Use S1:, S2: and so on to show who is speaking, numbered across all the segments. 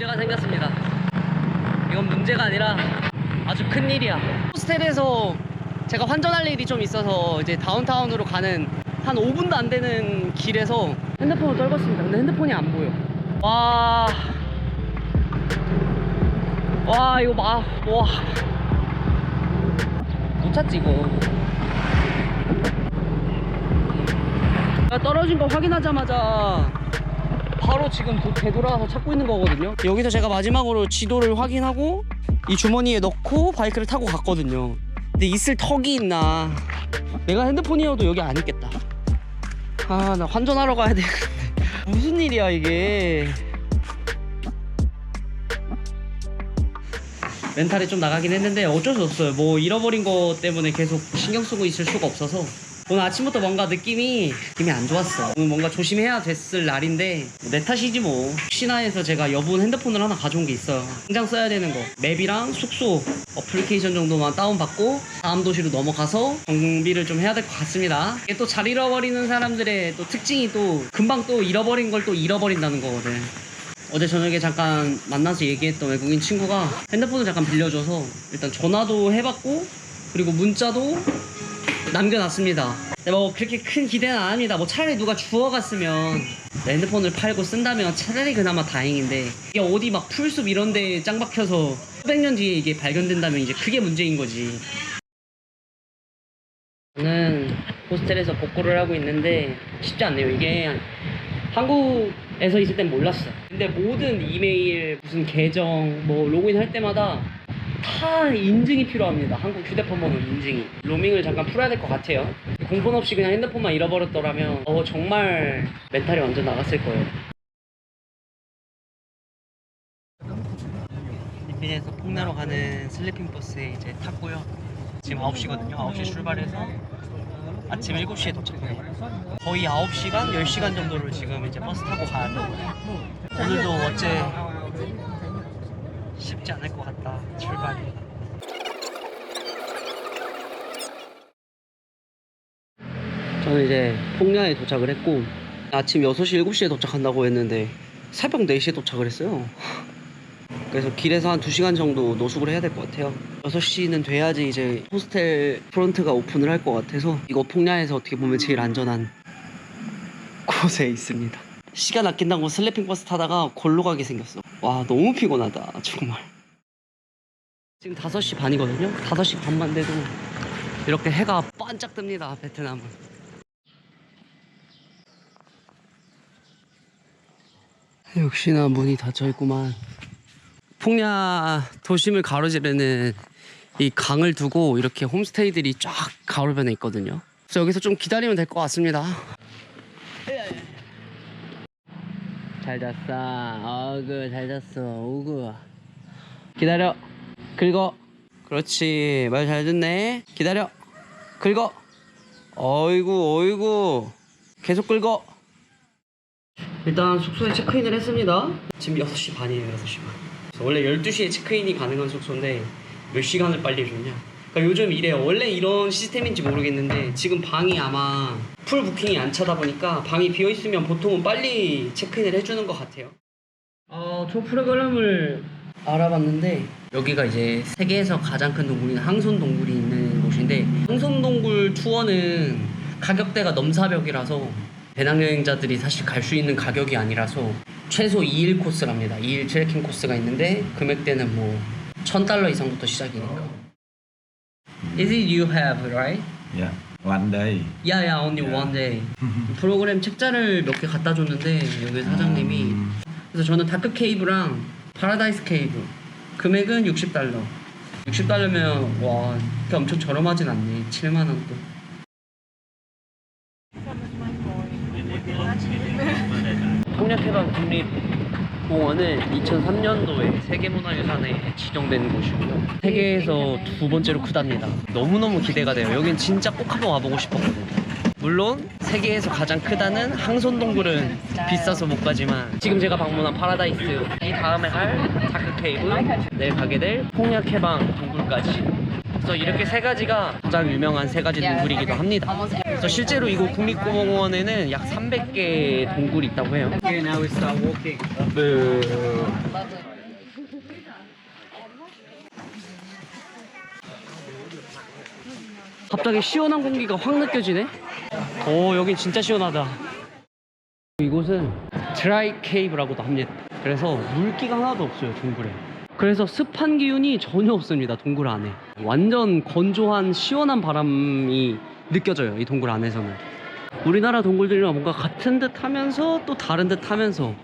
S1: 문제가 생겼습니다. 이건 문제가 아니라 아주 큰 일이야. 호스텔에서 제가 환전할 일이 좀 있어서 이제 다운타운으로 가는 한 5분도 안 되는 길에서 핸드폰을 떨궜습니다. 근데 핸드폰이 안 보여. 와 이거 와 못 찾지 이거. 떨어진 거 확인하자마자 바로 지금 되돌아와서 찾고 있는 거거든요. 여기서 제가 마지막으로 지도를 확인하고 이 주머니에 넣고 바이크를 타고 갔거든요. 근데 있을 턱이 있나. 내가 핸드폰이어도 여기 안 있겠다. 아, 나 환전하러 가야 되는데 무슨 일이야 이게. 멘탈이 좀 나가긴 했는데 어쩔 수 없어요. 뭐 잃어버린 거 때문에 계속 신경 쓰고 있을 수가 없어서 오늘 아침부터 뭔가 느낌이 안 좋았어. 오늘 뭔가 조심해야 됐을 날인데 내 탓이지 뭐. 혹시나 해서 제가 여분 핸드폰을 하나 가져온 게 있어요. 당장 써야 되는 거, 맵이랑 숙소 어플리케이션 정도만 다운받고 다음 도시로 넘어가서 정비를 좀 해야 될 것 같습니다. 이게 또 잘 잃어버리는 사람들의 또 특징이 또 금방 또 잃어버린 걸 또 잃어버린다는 거거든. 어제 저녁에 잠깐 만나서 얘기했던 외국인 친구가 핸드폰을 잠깐 빌려줘서 일단 전화도 해봤고 그리고 문자도 남겨놨습니다. 근데 뭐 그렇게 큰 기대는 안 합니다. 뭐 차라리 누가 주워갔으면 내 핸드폰을 팔고 쓴다면 차라리 그나마 다행인데 이게 어디 막 풀숲 이런 데 짱 박혀서 수백 년 뒤에 이게 발견된다면 이제 그게 문제인 거지. 저는 호스텔에서 복구를 하고 있는데 쉽지 않네요. 이게 한국에서 있을 땐 몰랐어. 근데 모든 이메일, 무슨 계정, 뭐 로그인 할 때마다 다 인증이 필요합니다. 한국 휴대폰 번호 인증이. 로밍을 잠깐 풀어야 될 것 같아요. 공폰 없이 그냥 핸드폰만 잃어버렸더라면 정말 멘탈이 완전 나갔을 거예요. 필리핀에서 폭나로 가는 슬리핑 버스에 이제 탔고요. 지금 9시거든요. 9시 출발해서 아침 7시에 도착해요. 거의 9시간, 10시간 정도를 지금 이제 버스 타고 가야 돼요. 오늘도 어째 쉽지 않을 것 같다, 출발이. 저는 이제 폭야에 도착을 했고 아침 6시, 7시에 도착한다고 했는데 새벽 4시에 도착을 했어요. 그래서 길에서 한 2시간 정도 노숙을 해야 될 것 같아요. 6시는 돼야지 이제 호스텔 프론트가 오픈을 할 것 같아서 이거 폭야에서 어떻게 보면 제일 안전한 곳에 있습니다. 시간 아낀다고 슬리핑 버스 타다가 골로 가게 생겼어. 와, 너무 피곤하다 정말. 지금 5시 반이거든요. 5시 반만 돼도 이렇게 해가 반짝 뜹니다. 베트남은. 역시나 문이 닫혀 있구만. 폭야 도심을 가로지르는 이 강을 두고 이렇게 홈스테이들이 쫙 가로변에 있거든요. 그래서 여기서 좀 기다리면 될 것 같습니다. 잘 잤어. 어그 잘 잤어. 오그. 기다려. 긁어. 그렇지. 말 잘 듣네. 기다려. 긁어. 어이구. 계속 긁어. 일단 숙소에 체크인을 했습니다. 지금 6시 반이에요. 6시 반. 원래 12시에 체크인이 가능한 숙소인데 몇 시간을 빨리 해줬냐. 그러니까 요즘 이래. 원래 이런 시스템인지 모르겠는데 지금 방이 아마 풀 부킹이 안 차다 보니까 방이 비어있으면 보통은 빨리 체크인을 해주는 것 같아요. 저 프로그램을 알아봤는데 여기가 이제 세계에서 가장 큰 동굴인 항손동굴이 있는 곳인데 항손동굴 투어는 가격대가 넘사벽이라서 배낭여행자들이 사실 갈 수 있는 가격이 아니라서 최소 2일 코스랍니다. 2일 트레킹 코스가 있는데 금액대는 뭐 $1,000 이상부터 시작이니까. Is it you have, right?
S2: Yeah, one day.
S1: Yeah, only one day. 프로그램 책자를 몇 개 갖다 줬는데 여기 사장님이 그래서 저는 다크 케이브랑 파라다이스 케이브 금액은 $60. $60면 와, 그게 엄청 저렴하진 않네. 7만 원도. 폭야해방 국립공원은 2003년도에 세계문화유산에 지정된 곳이고요. 세계에서 2번째로 크답니다. 너무너무 기대가 돼요. 여긴 진짜 꼭 한번 와보고 싶었거든요. 물론 세계에서 가장 크다는 항손동굴은 비싸서 못 가지만 지금 제가 방문한 파라다이스, 이 다음에 할 다크케이브, 내일 가게 될 폭야해방 동굴까지, 그래서 이렇게 세 가지가 가장 유명한 세 가지 동굴이기도 합니다. 그래서 실제로 이곳 국립공원에는 약 300개 동굴이 있다고 해요. 갑자기 시원한 공기가 확 느껴지네. 오, 여긴 진짜 시원하다. 이곳은 드라이 케이브라고도 합니다. 그래서 물기가 하나도 없어요, 동굴에. 그래서 습한 기운이 전혀 없습니다, 동굴 안에. 완전 건조한 시원한 바람이 느껴져요, 이 동굴 안에서는. 우리나라 동굴들이랑 뭔가 같은 듯 하면서 또 다른 듯 하면서.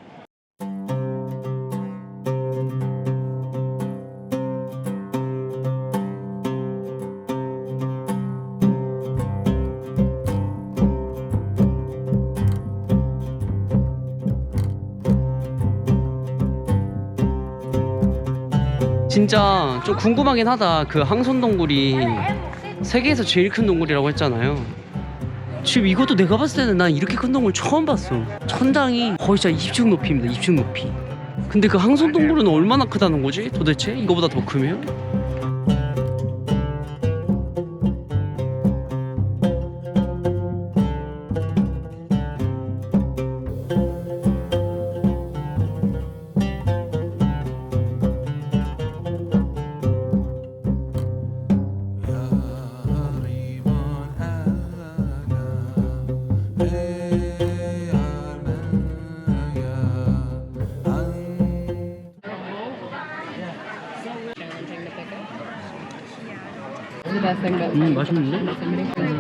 S1: 진짜 좀 궁금하긴 하다. 그 항손 동굴이 세계에서 제일 큰 동굴이라고 했잖아요. 지금 이것도 내가 봤을 때는 난 이렇게 큰 동굴 처음 봤어. 천장이 거의 진짜 20층 높이입니다. 20층 높이. 근데 그 항손 동굴은 얼마나 크다는 거지? 도대체 이거보다 더 크면? 맛있는데?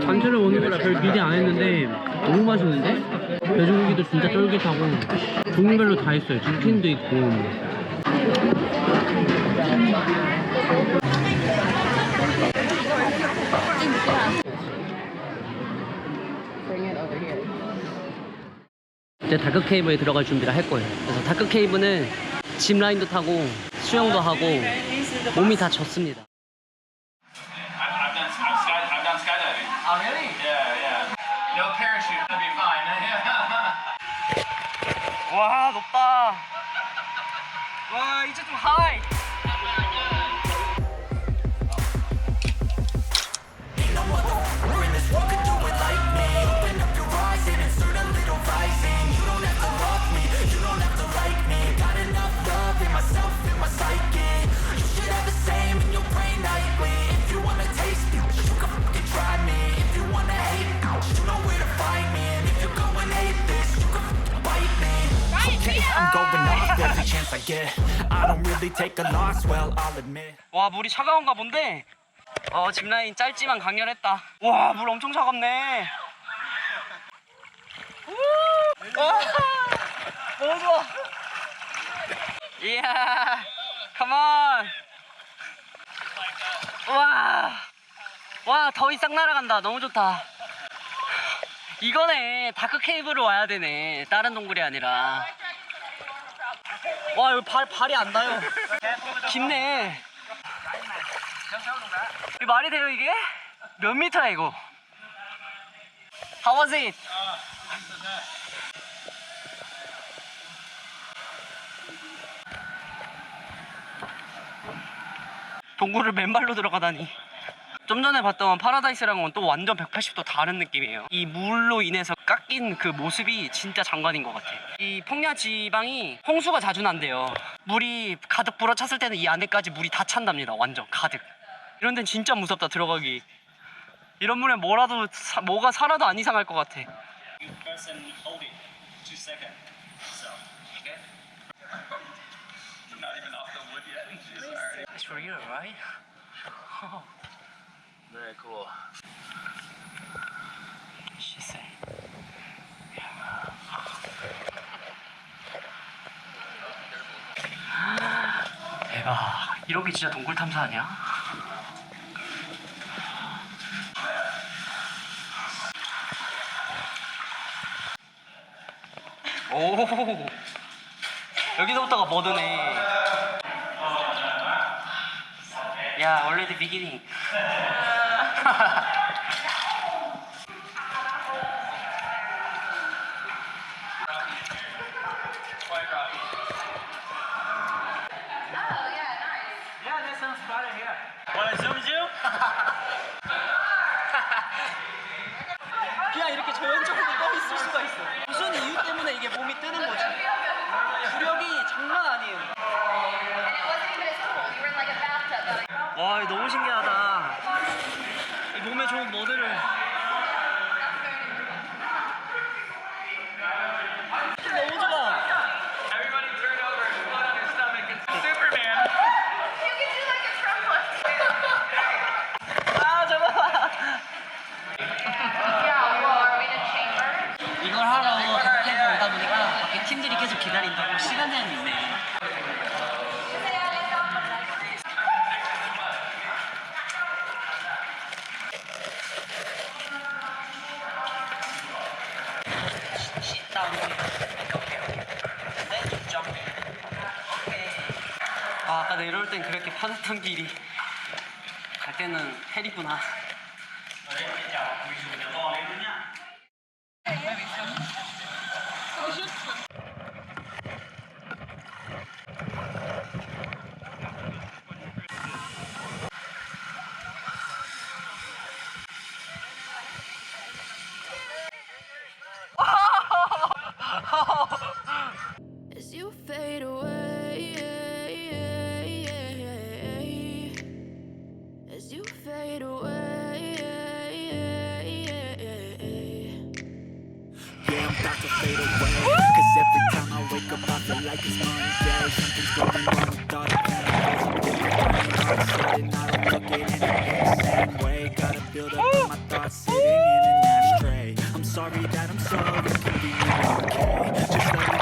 S1: 전체를 먹는 거라 별 기대 안 했는데 너무 맛있는데? 돼지고기도 진짜 쫄깃하고 종류별로 다 있어요. 치킨도 있고. 이제 다크 케이브에 들어갈 준비를 할 거예요. 그래서 다크 케이브는 짚 라인도 타고 수영도 하고 몸이 다 젖습니다.
S2: I've done skydiving.
S1: Oh really?
S2: Yeah. No parachute, that'd be fine.
S1: 와 높다. 와 이제 좀 하이.
S3: I'm going off every chance I get. I don't really take a loss, well, I'll admit.
S1: 와 물이 차가운가 본데. 짚라인 짧지만 강렬했다. 와 물 엄청 차갑네. 와 너무 좋아. 이야 컴온. 와 더위 싹 날아간다. 너무 좋다. 이거네. 다크 케이브로 와야 되네. 다른 동굴이 아니라. 와 여기 발이 안 닿아요. 깊네. 이게 말이 돼요 이게? 몇 미터야 이거? How was it? 동굴을 맨발로 들어가다니. 좀 전에 봤던 파라다이스랑은 또 완전 180도 다른 느낌이에요. 이 물로 인해서 깎인 그 모습이 진짜 장관인 것 같아. 이 폭야 지방이 홍수가 자주 난대요. 물이 가득 불어찼을 때는 이 안에까지 물이 다 찬답니다. 완전 가득. 이런 데는 진짜 무섭다 들어가기. 이런 물에 뭐가 살아도 안 이상할 것 같아. It's for you, right?
S2: Very cool.
S1: She said. 대박. 이렇게 진짜 동굴 탐사 아니야? 오. 여기서부터가 머드네. 야, already beginning. 그냥 이렇게 저연적으로 떠 있을 수가 있어. 무슨 이유 때문에 이게 몸이 뜨는 거지. 구력이 장난 아니에요. 와 이거 너무 신기하다. 이 몸에 좋은 뭐들을. 너무 좋아.
S2: Everybody turn over and flat on your stomach. It's Superman.
S4: You can do like a Trump lift.
S1: 아 잠깐만.
S4: Yeah, well, are we in a chamber?
S1: 이걸 하러 밖에서 오다 보니까 밖에 팀들이 계속 기다린다고 시간 제한이 있네. 아, 아까 내려올 땐 그렇게 편했던 길이 갈 때는 헬이구나.
S5: As you fade away, as you fade away,
S3: Yeah, I'm about to fade away. Cause every time I wake up, I feel like it's Monday. Something's going wrong with all the chemicals. I'm getting all of a sudden, I don't look at anything the same way. Gotta build up my thoughts sitting in an ashtray. I'm sorry that I'm so inconvenient, okay? Just let me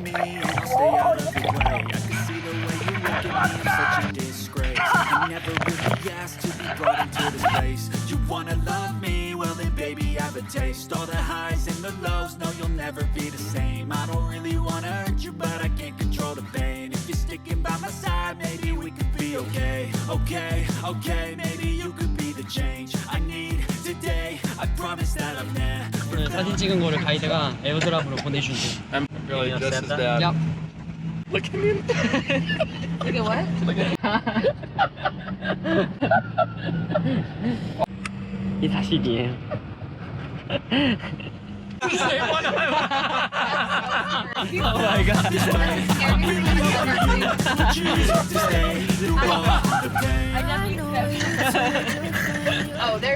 S3: be me and I'll stay out of your way. I can see the way you look at me, I'm such a disgrace. I never really asked to be brought into this place. You wanna love me? Well then baby, I have a taste. All the highs and the lows, no you'll never be the same. I don't really wanna hurt you, but I can't control the pain. If you're sticking by my side, maybe we could be okay. Okay, maybe you could be the change I need today. I promise that I've never
S1: 오늘 사진 찍은 거를 가이드가 에어드랍으로 보내준대.
S2: I'm really just as bad.
S1: 야.
S4: Look at what?
S1: 이 사실이에요. 오 마이 갓.
S3: choose to stay.
S5: I know
S4: Oh, there.